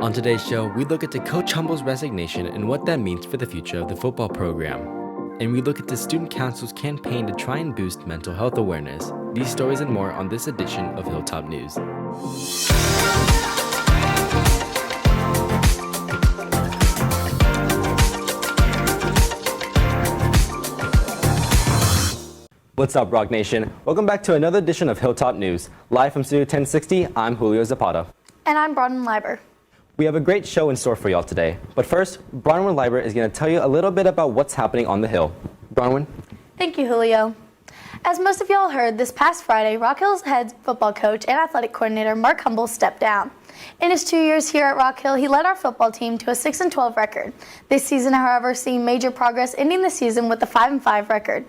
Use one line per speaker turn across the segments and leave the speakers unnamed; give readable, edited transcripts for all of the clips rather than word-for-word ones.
On today's show, we look into Coach Humble's resignation and what that means for the future of the football program. And we look at the Student Council's campaign to try and boost mental health awareness. These stories and more on this edition of Hilltop News. What's up, Rock Nation? Welcome back to another edition of Hilltop News. Live from Studio 1060, I'm Julio Zapata.
And I'm Bronwyn Liber.
We have a great show in store for y'all today. But first, Bronwyn Liber is going to tell you a little bit about what's happening on the Hill. Bronwyn?
Thank you, Julio. As most of y'all heard, this past Friday, Rock Hill's head football coach and athletic coordinator Mark Humble stepped down. In his 2 years here at Rock Hill, he led our football team to a 6-12 record. This season, however, seeing major progress, ending the season with a 5-5 record.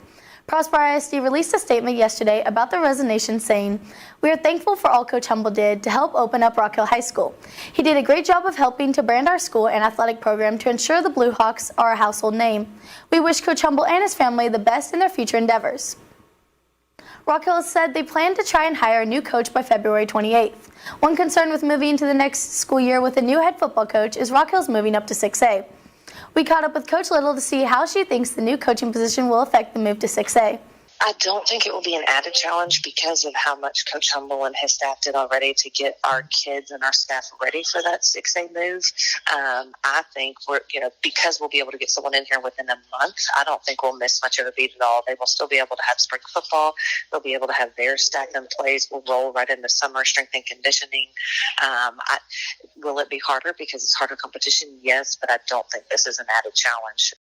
Prosper ISD released a statement yesterday about the resignation saying, "We are thankful for all Coach Humble did to help open up Rock Hill High School. He did a great job of helping to brand our school and athletic program to ensure the Blue Hawks are a household name. We wish Coach Humble and his family the best in their future endeavors." Rock Hill has said they plan to try and hire a new coach by February 28th. One concern with moving into the next school year with a new head football coach is Rock Hill's moving up to 6A. We caught up with Coach Little to see how she thinks the new coaching position will affect the move to 6A.
I don't think it will be an added challenge because of how much Coach Humble and his staff did already to get our kids and our staff ready for that 6A move. I think because we'll be able to get someone in here within a month, I don't think we'll miss much of a beat at all. They will still be able to have spring football. They'll be able to have their stacked in place. We'll roll right into summer strength and conditioning. Will it be harder because it's harder competition? Yes, but I don't think this is an added challenge.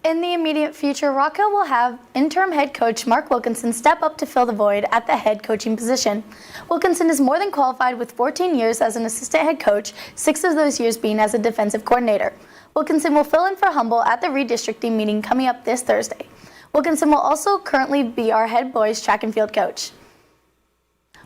In the immediate future, Rock Hill will have interim head coach Mark Wilkinson step up to fill the void at the head coaching position. Wilkinson is more than qualified with 14 years as an assistant head coach, 6 of those years being as a defensive coordinator. Wilkinson will fill in for Humble at the redistricting meeting coming up this Thursday. Wilkinson will also currently be our head boys track and field coach.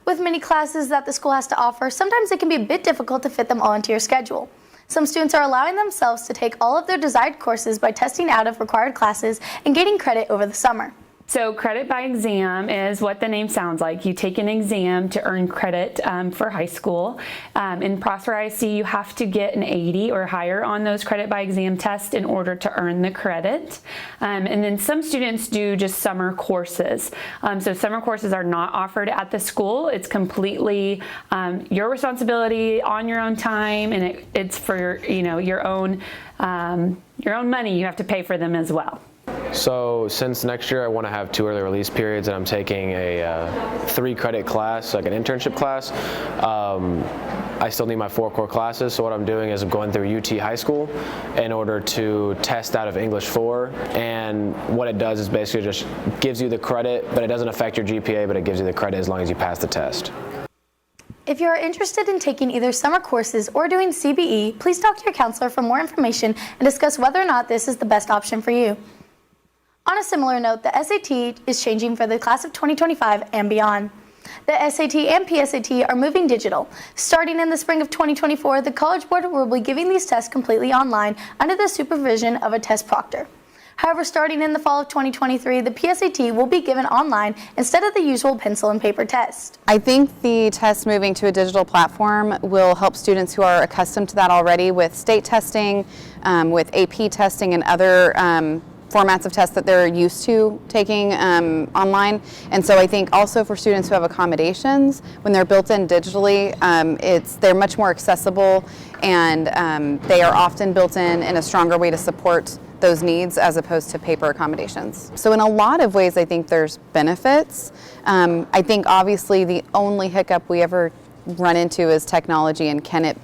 With many classes that the school has to offer, sometimes it can be a bit difficult to fit them all into your schedule. Some students are allowing themselves to take all of their desired courses by testing out of required classes and gaining credit over the summer.
So credit by exam is what the name sounds like. You take an exam to earn credit for high school. In Prosper ISD, you have to get an 80 or higher on those credit by exam tests in order to earn the credit. And then some students do just summer courses. So summer courses are not offered at the school. It's completely your responsibility on your own time, and it's for your own money. You have to pay for them as well.
So since next year I want to have 2 early release periods and I'm taking a 3 credit class, like an internship class, I still need my 4 core classes. So what I'm doing is I'm going through UT High School in order to test out of English 4. And what it does is basically just gives you the credit, but it doesn't affect your GPA, but it gives you the credit as long as you pass the test.
If you are interested in taking either summer courses or doing CBE, please talk to your counselor for more information and discuss whether or not this is the best option for you. On a similar note, the SAT is changing for the class of 2025 and beyond. The SAT and PSAT are moving digital. Starting in the spring of 2024, the College Board will be giving these tests completely online under the supervision of a test proctor. However, starting in the fall of 2023, the PSAT will be given online instead of the usual pencil and paper test.
I think the test moving to a digital platform will help students who are accustomed to that already with state testing, with AP testing and other formats of tests that they're used to taking online. And so I think also for students who have accommodations, when they're built in digitally, they're much more accessible, and they are often built in a stronger way to support those needs as opposed to paper accommodations. So in a lot of ways, I think there's benefits. I think obviously the only hiccup we ever run into is technology, and can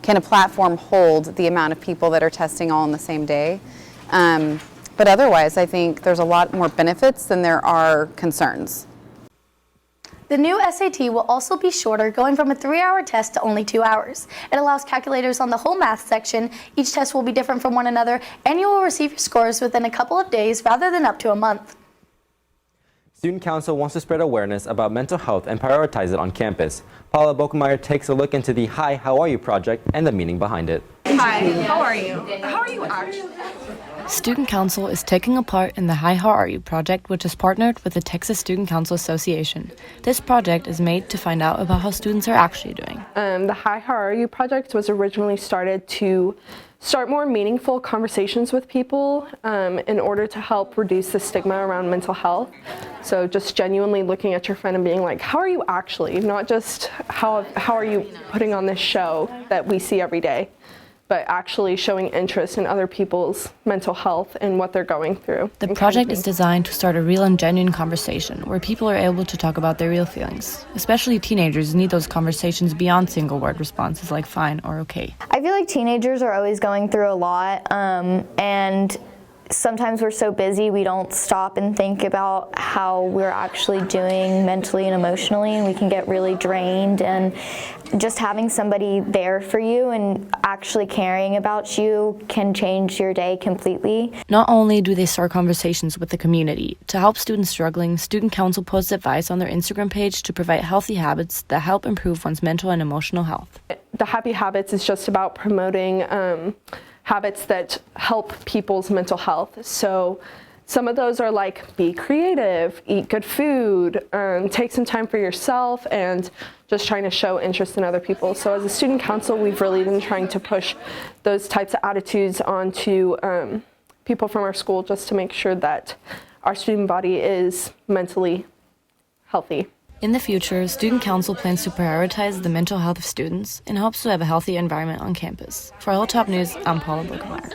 a platform hold the amount of people that are testing all in the same day? But otherwise, I think there's a lot more benefits than there are concerns.
The new SAT will also be shorter, going from a 3-hour test to only 2 hours. It allows calculators on the whole math section. Each test will be different from one another, and you will receive your scores within a couple of days rather than up to a month.
Student Council wants to spread awareness about mental health and prioritize it on campus. Paula Bokemeyer takes a look into the Hi, How Are You project and the meaning behind it.
Hi, how are you? How are you actually?
Student Council is taking a part in the Hi, How Are You project, which is partnered with the Texas Student Council Association. This project is made to find out about how students are actually doing.
The Hi, How Are You project was originally started to start more meaningful conversations with people in order to help reduce the stigma around mental health. So just genuinely looking at your friend and being like, how are you actually? Not just how are you putting on this show that we see every day, but actually showing interest in other people's mental health and what they're going through.
The project is designed to start a real and genuine conversation where people are able to talk about their real feelings. Especially teenagers need those conversations beyond single word responses like fine or okay.
I feel like teenagers are always going through a lot, and sometimes we're so busy we don't stop and think about how we're actually doing mentally and emotionally, and we can get really drained. And just having somebody there for you and actually caring about you can change your day completely.
Not only do they start conversations with the community, to help students struggling, Student Council posts advice on their Instagram page to provide healthy habits that help improve one's mental and emotional health.
The Happy Habits is just about promoting habits that help people's mental health. So some of those are like be creative, eat good food, take some time for yourself, and just trying to show interest in other people. So as a student council, we've really been trying to push those types of attitudes onto people from our school just to make sure that our student body is mentally healthy.
In the future, Student Council plans to prioritize the mental health of students and hopes to have a healthy environment on campus. For Hilltop News, I'm Paula Bookmeyer.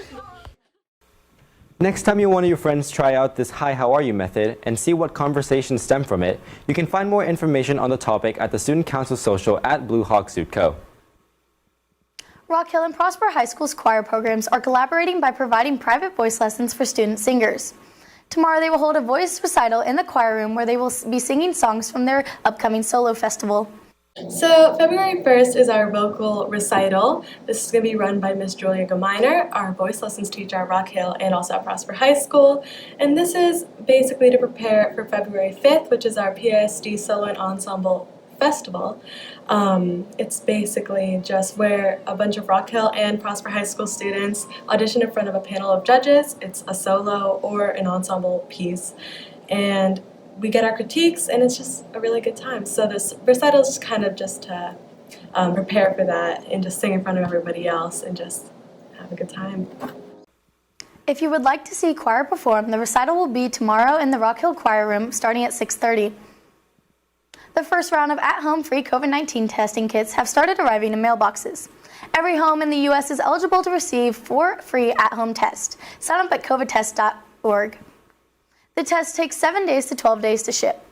Next time you want your friends try out this Hi, How Are You method and see what conversations stem from it, you can find more information on the topic at the Student Council social at Blue Hawk Suit Co.
Rock Hill and Prosper High School's choir programs are collaborating by providing private voice lessons for student singers. Tomorrow they will hold a voice recital in the choir room where they will be singing songs from their upcoming solo festival.
So February 1st is our vocal recital. This is going to be run by Miss Julio, our voice lessons teacher at Rock Hill and also at Prosper High School. And this is basically to prepare for February 5th, which is our PISD Solo and Ensemble Festival. It's basically just where a bunch of Rock Hill and Prosper High School students audition in front of a panel of judges. It's a solo or an ensemble piece. And we get our critiques, and it's just a really good time. So this recital is kind of just to prepare for that and just sing in front of everybody else and just have a good time.
If you would like to see choir perform, the recital will be tomorrow in the Rock Hill Choir Room starting at 6:30. The first round of at-home free COVID-19 testing kits have started arriving in mailboxes. Every home in the U.S. is eligible to receive 4 free at-home tests. Sign up at covidtest.org. The test takes 7 days to 12 days to ship.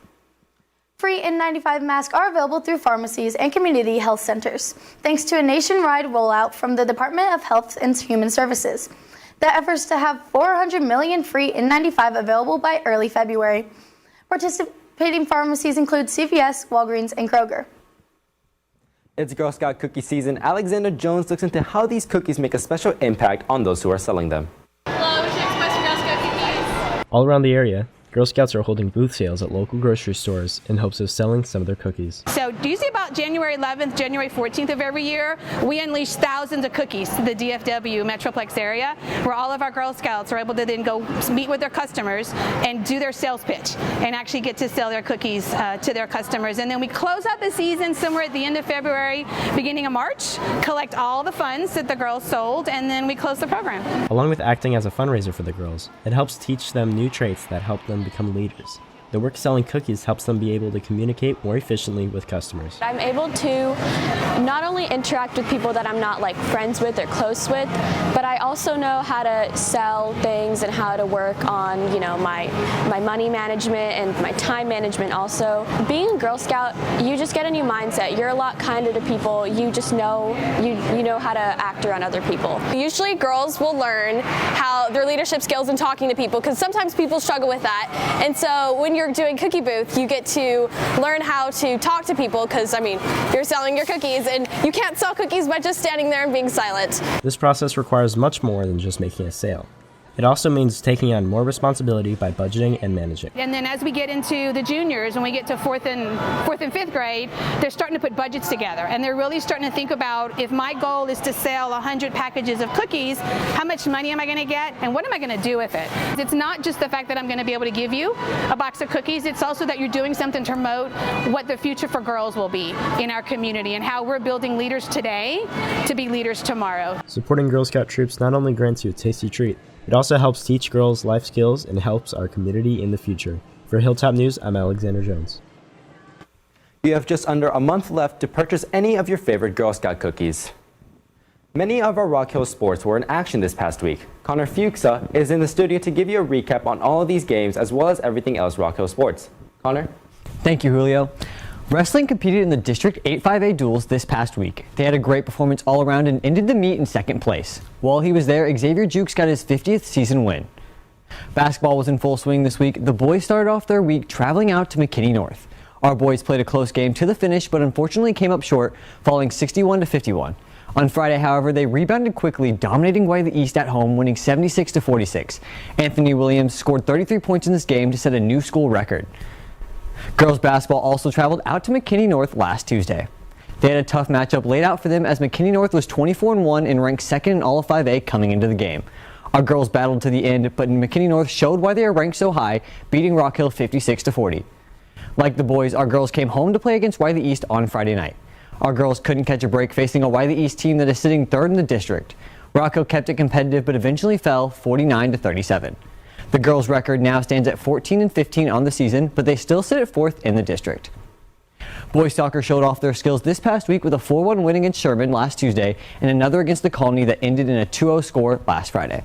Free N95 masks are available through pharmacies and community health centers, thanks to a nationwide rollout from the Department of Health and Human Services. The efforts to have 400 million free N95 available by early February. Participating pharmacies include CVS, Walgreens, and Kroger.
It's Girl Scout cookie season. Alexander Jones looks into how these cookies make a special impact on those who are selling them.
Hello, would you express your Girl Scout cookies?
All around the area, Girl Scouts are holding booth sales at local grocery stores in hopes of selling some of their cookies.
So usually about January 11th, January 14th of every year, we unleash thousands of cookies to the DFW Metroplex area, where all of our Girl Scouts are able to then go meet with their customers and do their sales pitch and actually get to sell their cookies to their customers. And then we close out the season somewhere at the end of February, beginning of March, collect all the funds that the girls sold, and then we close the program.
Along with acting as a fundraiser for the girls, it helps teach them new traits that help them become leaders. The work selling cookies helps them be able to communicate more efficiently with customers.
I'm able to not only interact with people that I'm not like friends with or close with, but I also know how to sell things and how to work on, my money management and my time management also. Being a Girl Scout, you just get a new mindset. You're a lot kinder to people. You just know, you know how to act around other people.
Usually girls will learn how their leadership skills and talking to people, because sometimes people struggle with that. And so when you're doing cookie booth, you get to learn how to talk to people, because you're selling your cookies and you can't sell cookies by just standing there and being silent.
This process requires much more than just making a sale. It also means taking on more responsibility by budgeting and managing.
And then as we get into the juniors, when we get to fourth and fifth grade, they're starting to put budgets together. And they're really starting to think about, if my goal is to sell 100 packages of cookies, how much money am I going to get and what am I going to do with it? It's not just the fact that I'm going to be able to give you a box of cookies, it's also that you're doing something to promote what the future for girls will be in our community and how we're building leaders today to be leaders tomorrow.
Supporting Girl Scout troops not only grants you a tasty treat, it also helps teach girls life skills and helps our community in the future. For Hilltop News, I'm Alexander Jones.
You have just under a month left to purchase any of your favorite Girl Scout cookies. Many of our Rock Hill sports were in action this past week. Connor Fuxa is in the studio to give you a recap on all of these games as well as everything else Rock Hill sports. Connor?
Thank you, Julio. Wrestling competed in the District 8-5A duels this past week. They had a great performance all around and ended the meet in second place. While he was there, Xavier Jukes got his 50th season win. Basketball was in full swing this week. The boys started off their week traveling out to McKinney North. Our boys played a close game to the finish, but unfortunately came up short, falling 61-51. On Friday, however, they rebounded quickly, dominating Wiley East at home, winning 76-46. Anthony Williams scored 33 points in this game to set a new school record. Girls basketball also traveled out to McKinney North last Tuesday. They had a tough matchup laid out for them as McKinney North was 24-1 and ranked second in all of 5A coming into the game. Our girls battled to the end, but McKinney North showed why they are ranked so high, beating Rock Hill 56-40. Like the boys, our girls came home to play against Wiley East on Friday night. Our girls couldn't catch a break facing a Wiley East team that is sitting third in the district. Rock Hill kept it competitive but eventually fell 49-37. The girls' record now stands at 14-15 on the season, but they still sit at fourth in the district. Boys soccer showed off their skills this past week with a 4-1 win against Sherman last Tuesday and another against the Colony that ended in a 2-0 score last Friday.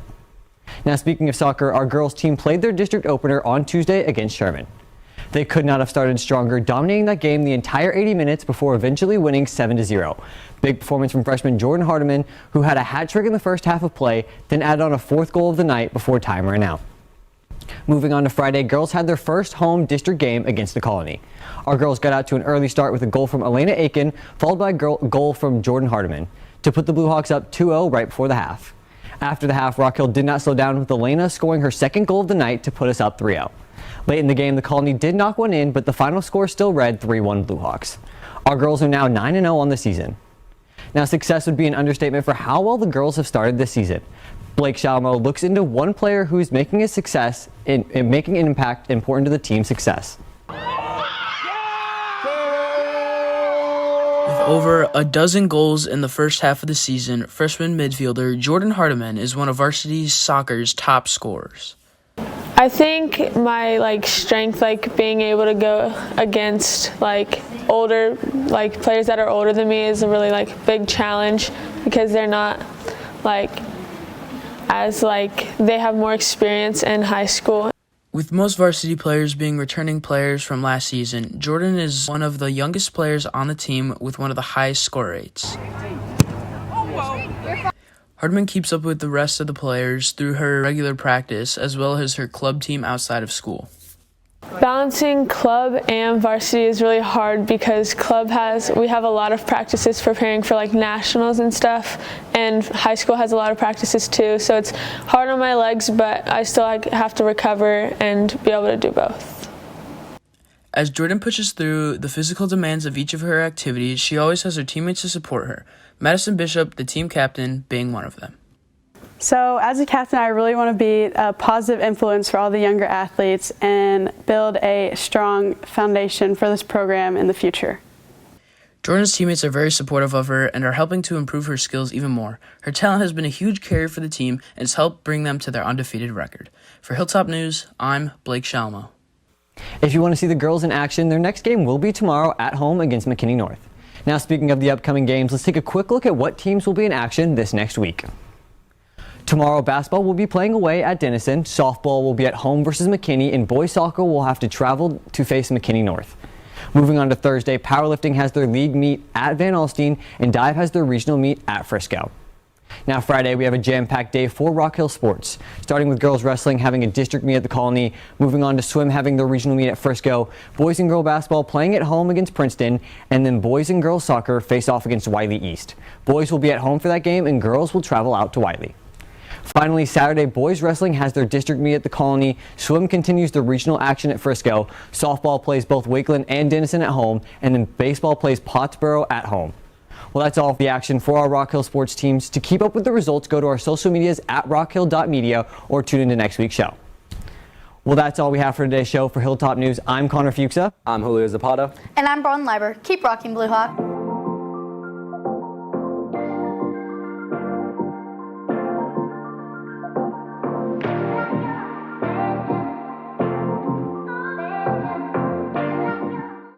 Now, speaking of soccer, our girls' team played their district opener on Tuesday against Sherman. They could not have started stronger, dominating that game the entire 80 minutes before eventually winning 7-0. Big performance from freshman Jordan Hardiman, who had a hat trick in the first half of play, then added on a fourth goal of the night before time ran out. Moving on to Friday, girls had their first home district game against the Colony. Our girls got out to an early start with a goal from Elena Aiken, followed by a goal from Jordan Hardiman, to put the Blue Hawks up 2-0 right before the half. After the half, Rock Hill did not slow down, with Elena scoring her second goal of the night to put us up 3-0. Late in the game, the Colony did knock one in, but the final score still read 3-1 Blue Hawks. Our girls are now 9-0 on the season. Now, success would be an understatement for how well the girls have started this season. Blake Shalmo looks into one player who's making a success in making an impact important to the team's success.
With over a dozen goals in the first half of the season, freshman midfielder Jordan Hardiman is one of varsity soccer's top scorers.
I think my strength, being able to go against older players that are older than me is a really big challenge, because they're not as they have more experience in high school.
With most varsity players being returning players from last season, Jordan is one of the youngest players on the team with one of the highest score rates. Hardiman keeps up with the rest of the players through her regular practice as well as her club team outside of school.
Balancing club and varsity is really hard because we have a lot of practices preparing for nationals and stuff, and high school has a lot of practices too, so it's hard on my legs, but I still have to recover and be able to do both.
As Jordan pushes through the physical demands of each of her activities, she always has her teammates to support her, Madison Bishop, the team captain, being one of them.
So as a captain, I really want to be a positive influence for all the younger athletes and build a strong foundation for this program in the future.
Jordan's teammates are very supportive of her and are helping to improve her skills even more. Her talent has been a huge carrier for the team and has helped bring them to their undefeated record. For Hilltop News, I'm Blake Shalmo.
If you want to see the girls in action, their next game will be tomorrow at home against McKinney North. Now, speaking of the upcoming games, let's take a quick look at what teams will be in action this next week. Tomorrow, basketball will be playing away at Denison, softball will be at home versus McKinney, and boys soccer will have to travel to face McKinney North. Moving on to Thursday, powerlifting has their league meet at Van Alstyne, and dive has their regional meet at Frisco. Now Friday, we have a jam-packed day for Rock Hill sports, starting with girls wrestling having a district meet at the Colony, moving on to swim having their regional meet at Frisco, boys and girl basketball playing at home against Princeton, and then boys and girls soccer face off against Wiley East. Boys will be at home for that game, and girls will travel out to Wiley. Finally, Saturday, boys wrestling has their district meet at the Colony, swim continues the regional action at Frisco, softball plays both Wakeland and Denison at home, and then baseball plays Pottsboro at home. Well, that's all of the action for our Rock Hill sports teams. To keep up with the results, go to our social medias at rockhill.media or tune into next week's show. Well, that's all we have for today's show. For Hilltop News, I'm Connor Fuxa.
I'm Julio Zapata.
And I'm Bronwyn Liber. Keep rocking, Blue Hawk.